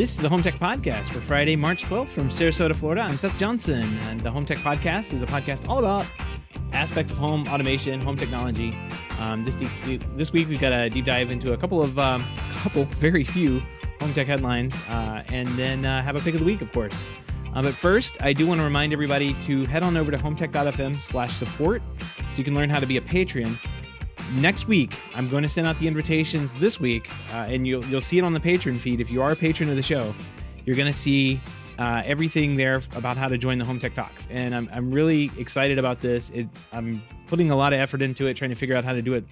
This is the HomeTech Podcast for Friday, March 12th from Sarasota, Florida. I'm Seth Johnson, and the HomeTech Podcast is a podcast all about aspects of home automation, home technology. This week we've got a deep dive into a couple very few HomeTech headlines, and then have a pick of the week, of course. But first, I do want to remind everybody to head on over to HomeTech.fm/support so you can learn how to be a patron. Next week, I'm going to send out the invitations this week, and you'll see it on the patron feed. If you are a patron of the show, you're going to see everything there about how to join the HomeTech Talks. And I'm really excited about this. I'm putting a lot of effort into it, trying to figure out how to do it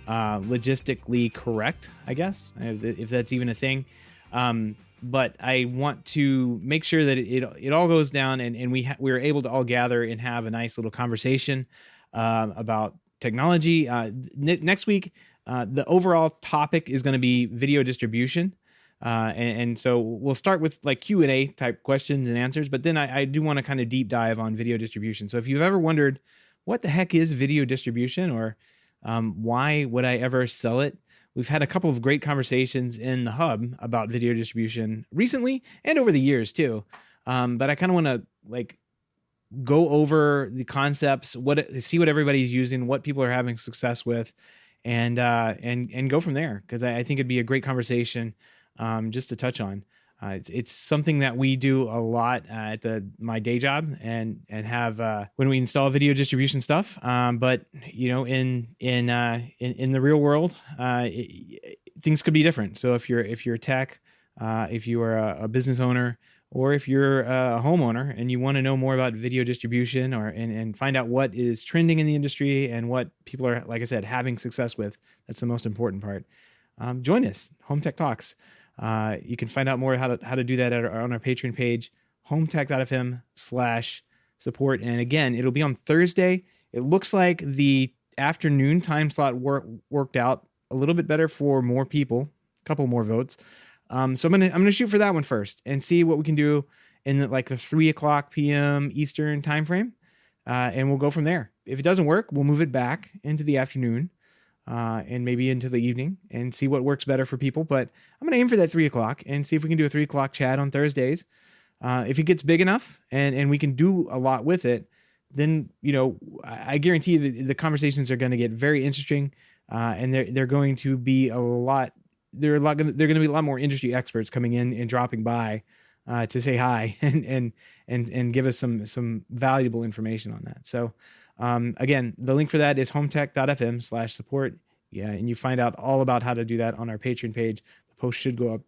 logistically correct, I guess, if that's even a thing. But I want to make sure that it all goes down and we're able to all gather and have a nice little conversation about technology. Next week, the overall topic is going to be video distribution. And so we'll start with like Q&A type questions and answers, but then I do want to kind of deep dive on video distribution. So if you've ever wondered what the heck is video distribution, or why would I ever sell it? We've had a couple of great conversations in the hub about video distribution recently and over the years too. But I kind of want to go over the concepts, see what everybody's using, what people are having success with, and go from there. Because I think it'd be a great conversation just to touch on. It's something that we do a lot at my day job and have when we install video distribution stuff. But you know, in the real world, things could be different. So if you're tech, if you are a business owner, or if you're a homeowner and you want to know more about video distribution and find out what is trending in the industry and what people are, like I said, having success with, that's the most important part. Join us, HomeTech Talks. You can find out more how to do that on our Patreon page, HomeTech.fm/support. And again, it'll be on Thursday. It looks like the afternoon time slot worked out a little bit better for more people, a couple more votes. So I'm gonna shoot for that one first and see what we can do in the 3:00 p.m. Eastern time frame, and we'll go from there. If it doesn't work, we'll move it back into the afternoon, and maybe into the evening, and see what works better for people. But I'm gonna aim for that 3:00 and see if we can do a 3:00 chat on Thursdays. If it gets big enough and we can do a lot with it, then I guarantee you the conversations are going to get very interesting, and they're going to be a lot. They're going to be a lot more industry experts coming in and dropping by to say hi and give us some valuable information on that. So again, the link for that is HomeTech.fm/support. Yeah, and you find out all about how to do that on our Patreon page. The post should go up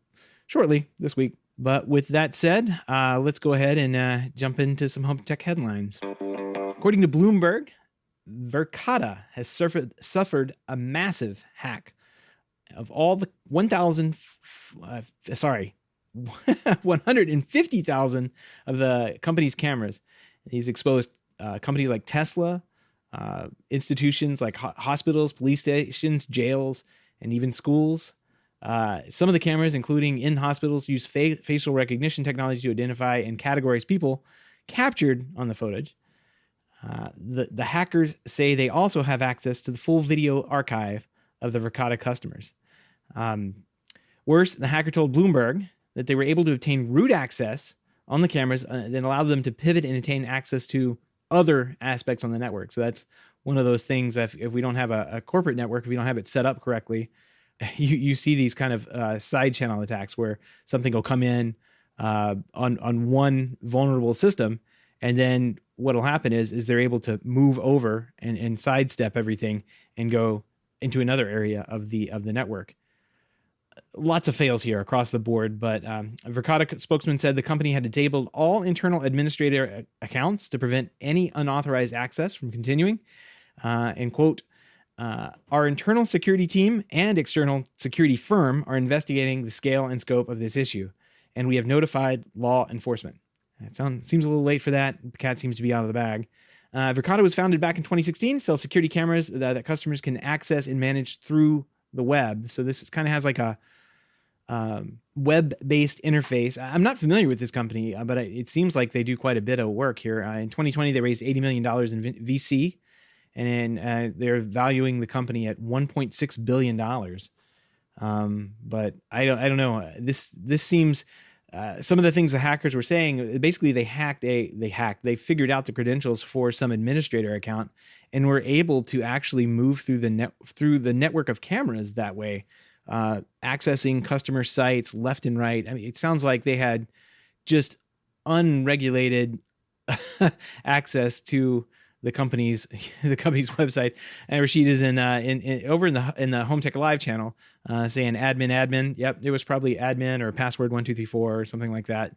shortly this week. But with that said, let's go ahead and jump into some HomeTech headlines. According to Bloomberg, Verkada has suffered a massive hack. Of all the 150,000 of the company's cameras, he's exposed companies like Tesla, institutions like hospitals, police stations, jails, and even schools. Some of the cameras, including in hospitals, use facial recognition technology to identify and categorize people captured on the footage. The hackers say they also have access to the full video archive of the Verkada customers. Worse, the hacker told Bloomberg that they were able to obtain root access on the cameras that allowed them to pivot and attain access to other aspects on the network. So that's one of those things that if we don't have a corporate network, if we don't have it set up correctly, you see these kind of side channel attacks where something will come in on one vulnerable system, and then what'll happen is they're able to move over and sidestep everything and go into another area of the network. Lots of fails here across the board, but a Verkada spokesman said the company had disabled all internal administrator accounts to prevent any unauthorized access from continuing. And quote, our internal security team and external security firm are investigating the scale and scope of this issue, and we have notified law enforcement. It seems a little late for that. The cat seems to be out of the bag. Verkada was founded back in 2016, sells security cameras that customers can access and manage through the web. So this kind of has like a web-based interface. I'm not familiar with this company, but it seems like they do quite a bit of work here. In 2020, they raised $80 million in VC, and they're valuing the company at $1.6 billion. But I don't know. This seems some of the things the hackers were saying, basically they figured out the credentials for some administrator account and were able to actually move through the network of cameras that way, accessing customer sites left and right. I mean, it sounds like they had just unregulated access to the company's website. And Rashid is over in the HomeTech Live channel, saying admin. Yep, it was probably admin or password 1234 or something like that.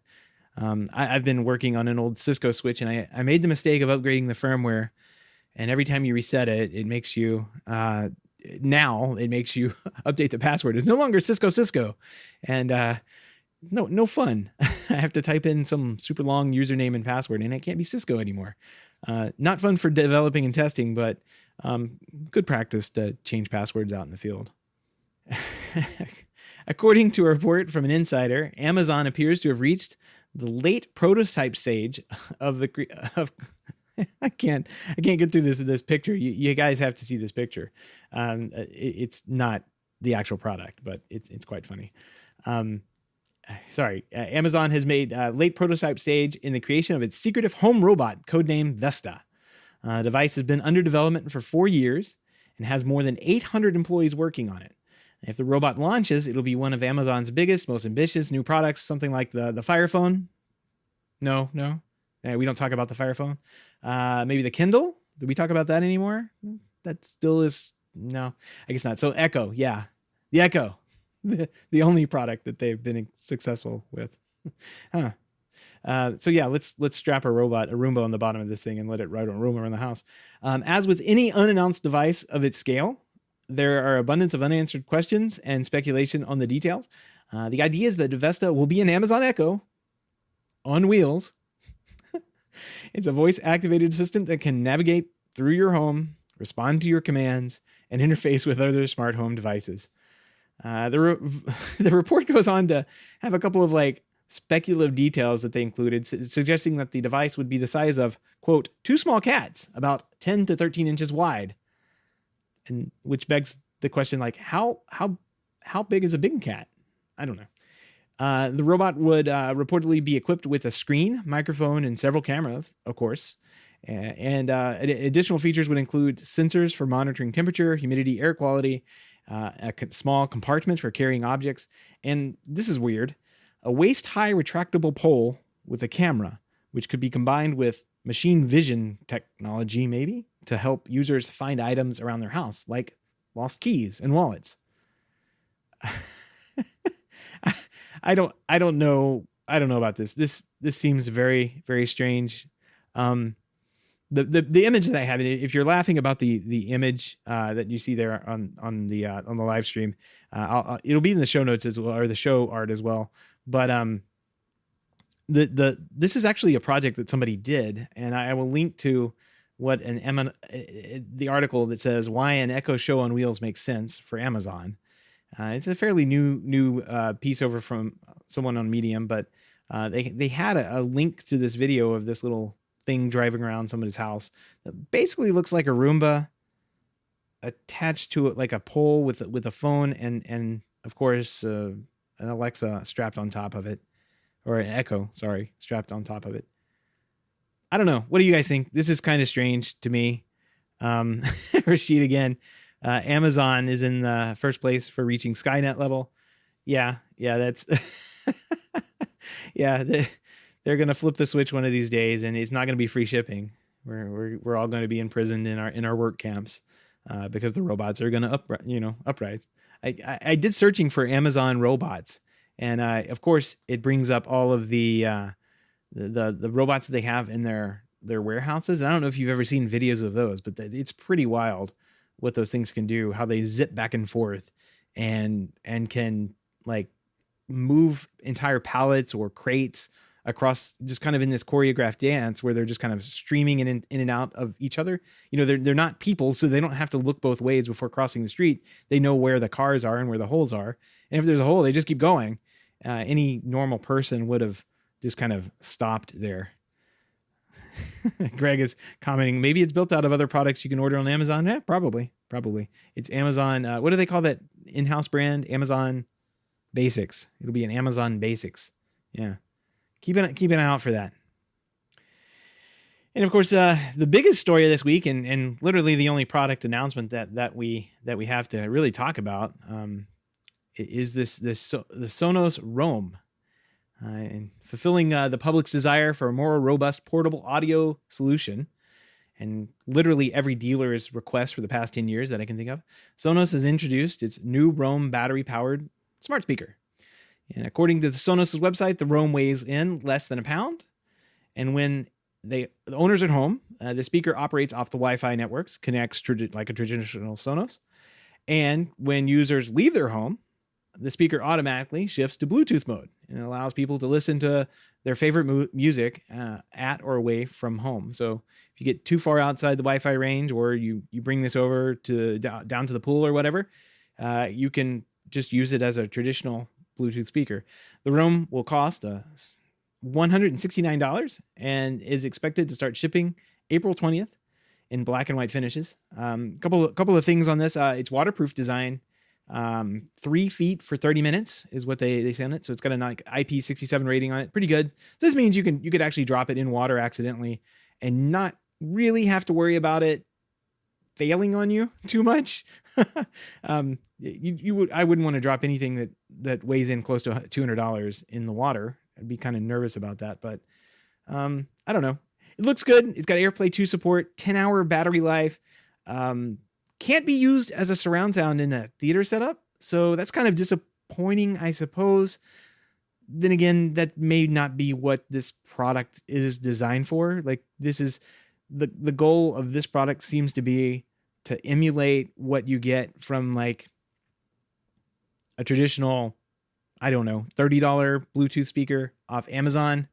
I've been working on an old Cisco switch, and I made the mistake of upgrading the firmware. And every time you reset it, it makes you update the password. It's no longer Cisco, and no fun. I have to type in some super long username and password, and it can't be Cisco anymore. Not fun for developing and testing, but good practice to change passwords out in the field. According to a report from an insider, Amazon appears to have reached the late prototype stage of I can't get through this picture. You guys have to see this picture. It's not the actual product, but it's quite funny. Amazon has made late prototype stage in the creation of its secretive home robot, codenamed Vesta. The device has been under development for 4 years and has more than 800 employees working on it. If the robot launches, it'll be one of Amazon's biggest, most ambitious new products, something like the Fire Phone. No. We don't talk about the Fire Phone. Maybe the Kindle. Do we talk about that anymore? That still is, no, I guess not. So Echo, yeah. The Echo, the only product that they've been successful with. So yeah, let's strap a Roomba on the bottom of this thing and let it ride a room around the house. As with any unannounced device of its scale, there are abundance of unanswered questions and speculation on the details. The idea is that Vesta will be an Amazon Echo on wheels. It's a voice-activated assistant that can navigate through your home, respond to your commands, and interface with other smart home devices. The report goes on to have a couple of speculative details that they included, suggesting that the device would be the size of, quote, 2 small cats, about 10 to 13 inches wide. And which begs the question, how big is a big cat? I don't know. The robot would reportedly be equipped with a screen, microphone, and several cameras, of course. And additional features would include sensors for monitoring temperature, humidity, air quality, a small compartment for carrying objects, and this is weird, a waist-high retractable pole with a camera, which could be combined with machine vision technology, maybe, to help users find items around their house, like lost keys and wallets. I don't know about this. This seems very, very strange. The image that I have, if you're laughing about the image that you see there on the live stream, it'll be in the show notes as well, or the show art as well. But this is actually a project that somebody did, and I will link to what the article that says why an Echo Show on wheels makes sense for Amazon. It's a fairly new piece over from someone on Medium, but they had a link to this video of this little thing driving around somebody's house that basically looks like a Roomba attached to it, like a pole with a phone and of course an Alexa strapped on top of it, or an Echo, strapped on top of it. I don't know. What do you guys think? This is kind of strange to me. Rashid again. Amazon is in the first place for reaching Skynet level. Yeah, that's yeah. They're going to flip the switch one of these days, and it's not going to be free shipping. We're all going to be imprisoned in our work camps because the robots are going to uprise. I did searching for Amazon robots, and of course it brings up all of the robots that they have in their warehouses. And I don't know if you've ever seen videos of those, but it's pretty wild what those things can do. How they zip back and forth and can move entire pallets or crates across, just kind of in this choreographed dance where they're just kind of streaming in and out of each other. They're not people, so they don't have to look both ways before crossing the street. They know where the cars are and where the holes are. And if there's a hole, they just keep going. Any normal person would have just kind of stopped there. Greg is commenting, maybe it's built out of other products you can order on Amazon. Yeah, probably. It's Amazon. What do they call that in-house brand? Amazon Basics. It'll be an Amazon Basics Yeah. Keep an eye out for that. And of course, the biggest story of this week, and literally the only product announcement that we have to really talk about, is the Sonos Roam, and fulfilling the public's desire for a more robust portable audio solution, and literally every dealer's request for the past 10 years that I can think of. Sonos has introduced its new Roam battery-powered smart speaker. And according to the Sonos' website, the Roam weighs in less than a pound. And when the owners at home, the speaker operates off the Wi-Fi networks, connects like a traditional Sonos. And when users leave their home, the speaker automatically shifts to Bluetooth mode, and it allows people to listen to their favorite music at or away from home. So if you get too far outside the Wi-Fi range, or you bring this over to down to the pool or whatever, you can just use it as a traditional Bluetooth speaker. The Roam will cost $169 and is expected to start shipping April 20th in black and white finishes. Couple of things on this. It's waterproof design. 3 feet for 30 minutes is what they say on it. So it's got an IP67 rating on it. Pretty good. So this means you could actually drop it in water accidentally and not really have to worry about it failing on you too much. I wouldn't want to drop anything that weighs in close to $200 in the water. I'd be kind of nervous about that, but I don't know. It looks good. It's got AirPlay 2 support, 10-hour battery life. Can't be used as a surround sound in a theater setup, so that's kind of disappointing, I suppose. Then again, that may not be what this product is designed for. Like, this is the goal of this product seems to be to emulate what you get from like a traditional, I don't know, $30 Bluetooth speaker off Amazon.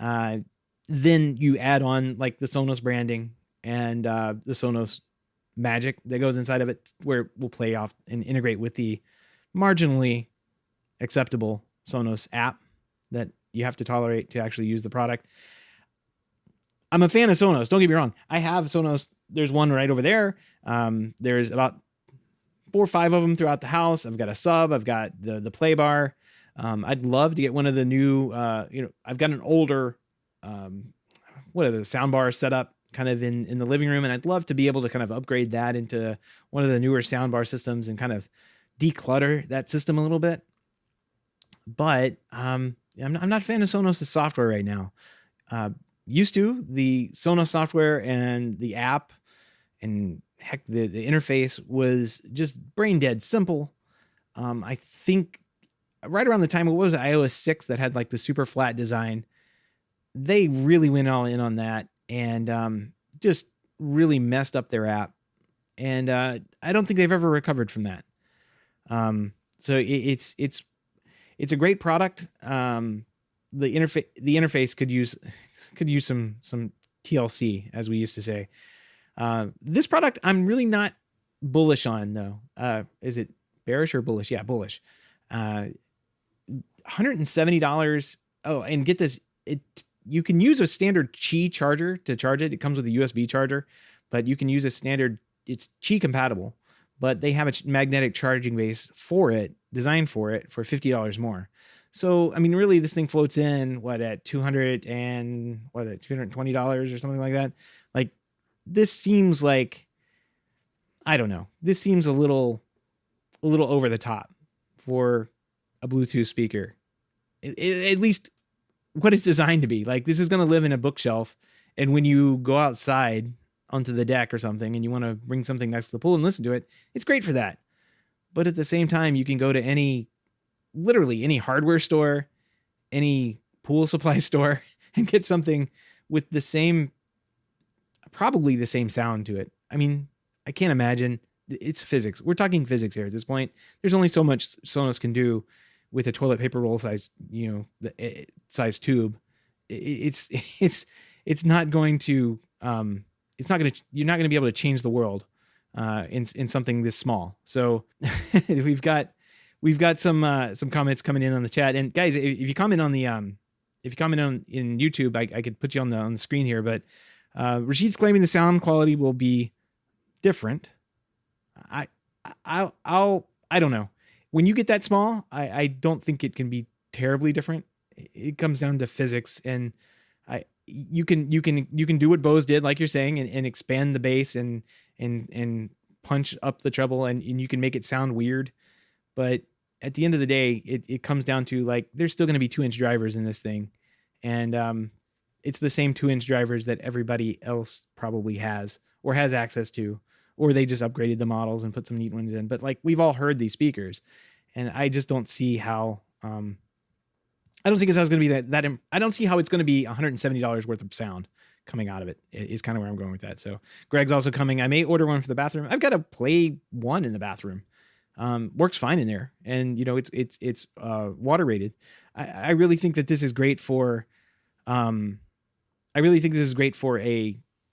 Then you add on like the Sonos branding and the Sonos magic that goes inside of it, where it will play off and integrate with the marginally acceptable Sonos app that you have to tolerate to actually use the product. I'm a fan of Sonos. Don't get me wrong. I have Sonos. There's one right over there. There's about 4 or 5 of them throughout the house. I've got a sub. I've got the play bar. I'd love to get one of the new, I've got an older, what are the sound bars set up kind of in the living room. And I'd love to be able to kind of upgrade that into one of the newer sound bar systems and kind of declutter that system a little bit. But I'm not a fan of Sonos' software right now. Used to, the Sonos software and the app and heck, the interface was just brain dead simple. I think right around the time, what was it, iOS 6 that had like the super flat design, they really went all in on that and just really messed up their app. And I don't think they've ever recovered from that. So it's a great product. The interface could use some TLC, as we used to say. This product I'm really not bullish on though. Is it bearish or bullish? Yeah, bullish. $170. Oh, and get this, you can use a standard Qi charger to charge it. It comes with a USB charger, but you can use a standard, it's Qi compatible, but they have a magnetic charging base for it, designed for it, for $50 more. So, I mean, really, this thing floats in, at $220 or something like that. Like, this seems like, I don't know, this seems a little over the top for a Bluetooth speaker. At least what it's designed to be. Like, this is going to live in a bookshelf, and when you go outside onto the deck or something and you want to bring something next to the pool and listen to it, it's great for that. But at the same time, you can go to literally any hardware store, any pool supply store, and get something with probably the same sound to it. I mean, I can't imagine. It's physics. We're talking physics here at this point. There's only so much Sonos can do with a toilet paper roll size, size tube. It's not going to, you're not going to be able to change the world in something this small. So we've got some comments coming in on the chat. And guys, if you comment on in YouTube, I could put you on the screen here, but Rashid's claiming the sound quality will be different. I don't know. When you get that small, I don't think it can be terribly different. it comes down to physics, and you can do what Bose did, like you're saying, and expand the bass and punch up the treble, and you can make it sound weird. But at the end of the day, it comes down to, like, there's still going to be 2-inch drivers in this thing. And it's the same 2-inch drivers that everybody else probably has or has access to, or they just upgraded the models and put some neat ones in. But like, we've all heard these speakers, and I just don't see how, I don't think it's going to be that I don't see how it's going to be $170 worth of sound coming out of it, is kind of where I'm going with that. So Greg's also coming. I may order one for the bathroom. I've got a Play 1 in the bathroom. Works fine in there. And it's water rated. I really think that this is great for, a,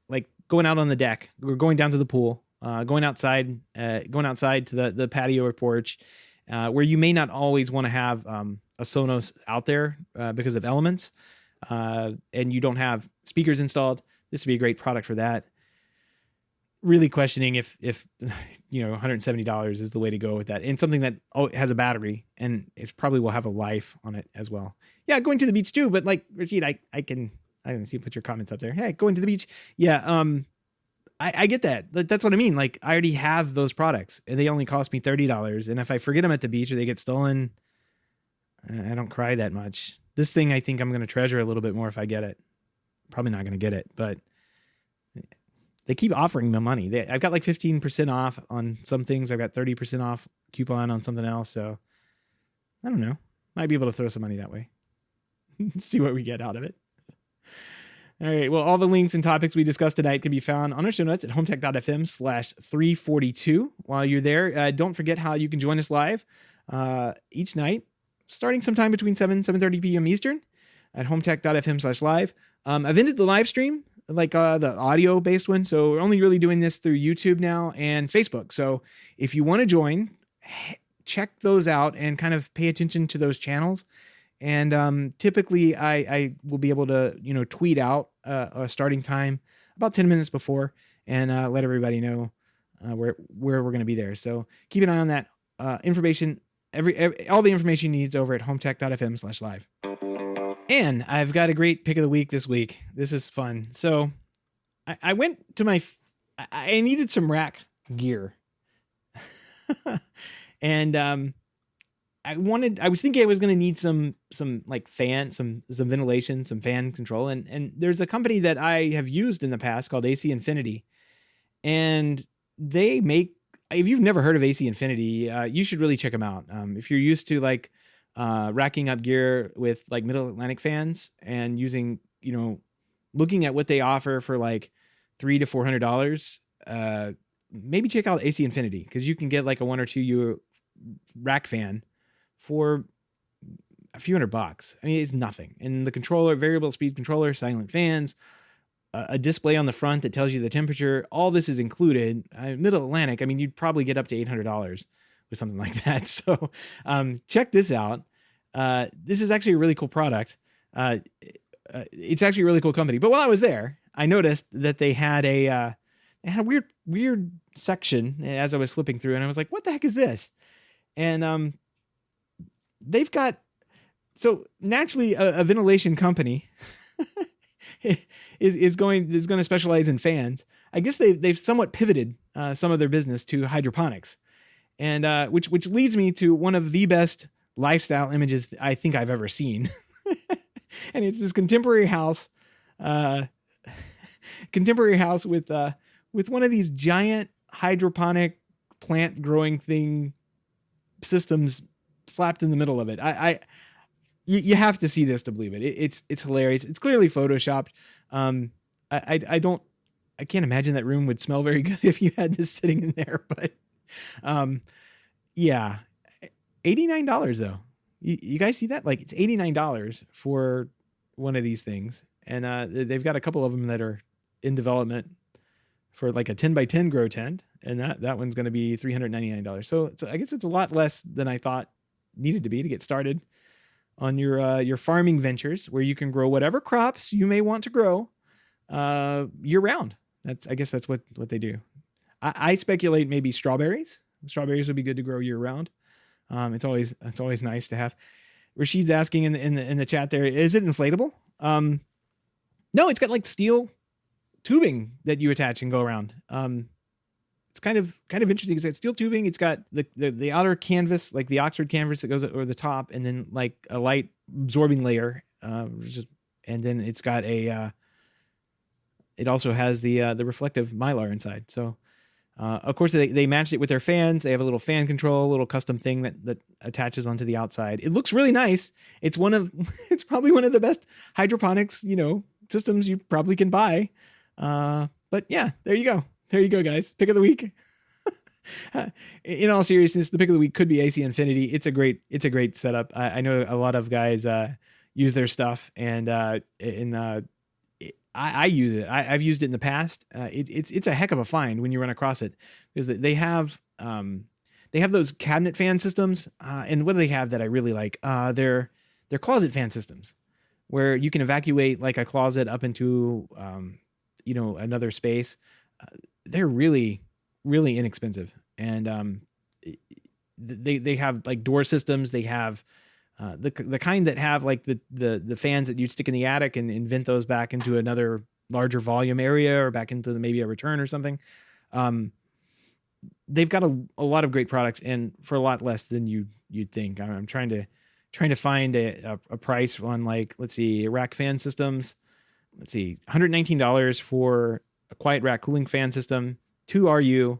like, going out on the deck or going down to the pool, going outside to the patio or porch, where you may not always want to have, a Sonos out there, because of elements, and you don't have speakers installed. This would be a great product for that. Really questioning if $170 is the way to go with that, and something that has a battery, and it probably will have a life on it as well. Yeah, going to the beach too, but like, Rashid, I can see you put your comments up there. Hey, going to the beach. Yeah, I get that. That's what I mean. Like, I already have those products, and they only cost me $30. And if I forget them at the beach or they get stolen, I don't cry that much. This thing, I think I'm going to treasure a little bit more if I get it. Probably not going to get it, but they keep offering me money. I've got like 15% off on some things. I've got 30% off coupon on something else. So I don't know. Might be able to throw some money that way. See what we get out of it. All right. Well, all the links and topics we discussed tonight can be found on our show notes at HomeTech.fm/342. While you're there, don't forget how you can join us live each night, starting sometime between 7:30 p.m. Eastern at HomeTech.fm/live. I've ended the live stream, like the audio based one. So we're only really doing this through YouTube now and Facebook. So if you want to join, check those out and kind of pay attention to those channels. And typically I will be able to, tweet out a starting time about 10 minutes before, and let everybody know where we're going to be there. So keep an eye on that information. All the information you need is over at HomeTech.fm/live. And I've got a great pick of the week this week. This is fun. So I went to I needed some rack gear. And I was thinking I was going to need some like fan, some ventilation, some fan control. And there's a company that I have used in the past called AC Infinity. And they make, if you've never heard of AC Infinity, you should really check them out. If you're used to like racking up gear with like Middle Atlantic fans and using, looking at what they offer for like $300 to $400, maybe check out AC Infinity, because you can get like a 1 or 2 year rack fan for a few $100. I mean, it's nothing. And the controller, variable speed controller, silent fans, a display on the front that tells you the temperature, all this is included. Middle Atlantic, I mean, you'd probably get up to $800 with something like that. So check this out. This is actually a really cool product. It's actually a really cool company. But while I was there, I noticed that they had a weird section as I was flipping through, and I was like, what the heck is this? And they've got, so naturally a ventilation company is going to specialize in fans. I guess they've somewhat pivoted some of their business to hydroponics, and which leads me to one of the best lifestyle images I think I've ever seen. And it's this contemporary house with one of these giant hydroponic plant growing thing systems slapped in the middle of it. You have to see this to believe it. It's hilarious. It's clearly photoshopped. I can't imagine that room would smell very good if you had this sitting in there, but yeah, $89 though. You guys see that? Like, it's $89 for one of these things. And they've got a couple of them that are in development for like a 10 by 10 grow tent. And that one's going to be $399. So I guess it's a lot less than I thought needed to be to get started on your farming ventures, where you can grow whatever crops you may want to grow year round. I guess that's what they do. I speculate maybe strawberries. Strawberries would be good to grow year round. It's always nice to have. Rashid's asking in the chat there, is it inflatable? No, it's got like steel tubing that you attach and go around. It's kind of interesting. It's got steel tubing. It's got the outer canvas, like the Oxford canvas that goes over the top, and then like a light absorbing layer. And then it's got it also has the reflective Mylar inside. So, of course, they matched it with their fans. They have a little fan control, a little custom thing that attaches onto the outside. It looks really nice. It's probably one of the best hydroponics, systems you probably can buy. But yeah, there you go. There you go, guys. Pick of the week. In all seriousness, the pick of the week could be AC Infinity. It's a great setup. I know a lot of guys use their stuff, and I use it. I've used it in the past. It's a heck of a find when you run across it, because they have those cabinet fan systems. And what do they have that I really like? They're closet fan systems, where you can evacuate like a closet up into another space. They're really, really inexpensive, and they have like door systems. They have the kind that have like the fans that you'd stick in the attic and vent those back into another larger volume area, or back into maybe a return or something. They've got a lot of great products, and for a lot less than you'd think. I'm trying to find a price on, like, let's see, rack fan systems. Let's see, $119 for a quiet rack cooling fan system, 2 RU,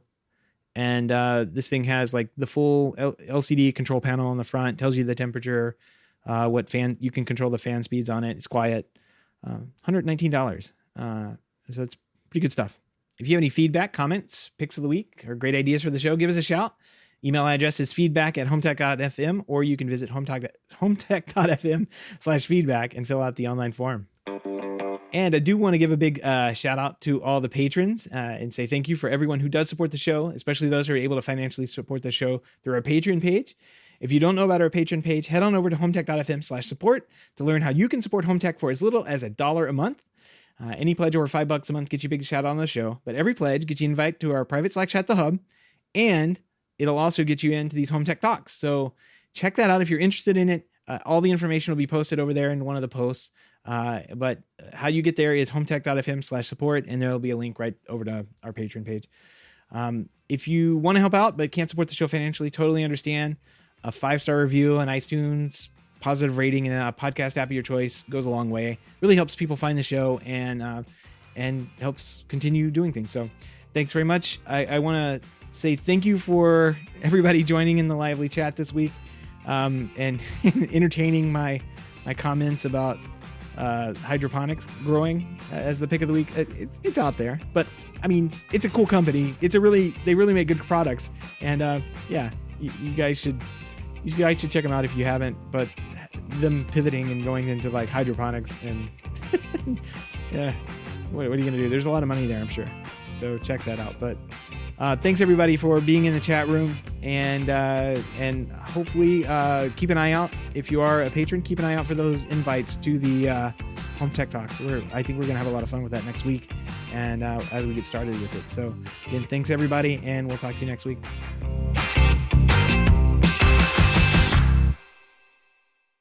and this thing has like the full LCD control panel on the front, tells you the temperature, what fan you can control the fan speeds on it. It's quiet. $119. So that's pretty good stuff. If you have any feedback, comments, picks of the week, or great ideas for the show, give us a shout. Email address is feedback@HomeTech.fm, or you can visit HomeTech.fm/feedback and fill out the online form. And I do want to give a big shout out to all the patrons and say thank you for everyone who does support the show, especially those who are able to financially support the show through our Patreon page. If you don't know about our Patreon page, head on over to HomeTech.fm/support to learn how you can support HomeTech for as little as $1 a month. Any pledge over $5 a month gets you a big shout out on the show, but every pledge gets you an invite to our private Slack chat, The Hub, and it'll also get you into these HomeTech talks. So check that out if you're interested in it. All the information will be posted over there in one of the posts. But how you get there is HomeTech.fm/support, and there'll be a link right over to our Patreon page. If you want to help out but can't support the show financially, totally understand. A 5-star review on iTunes, positive rating in a podcast app of your choice goes a long way. Really helps people find the show and helps continue doing things. So thanks very much. I want to say thank you for everybody joining in the lively chat this week, and entertaining my comments about hydroponics growing as the pick of the week. It's out there, but I mean, it's a cool company. They really make good products, and you guys should check them out if you haven't. But them pivoting and going into like hydroponics and yeah, what are you gonna do? There's a lot of money there, I'm sure. So check that out. But thanks everybody for being in the chat room, and hopefully keep an eye out. If you are a patron, keep an eye out for those invites to the Home Tech Talks. I think we're gonna have a lot of fun with that next week, and as we get started with it. So again, thanks everybody, and we'll talk to you next week.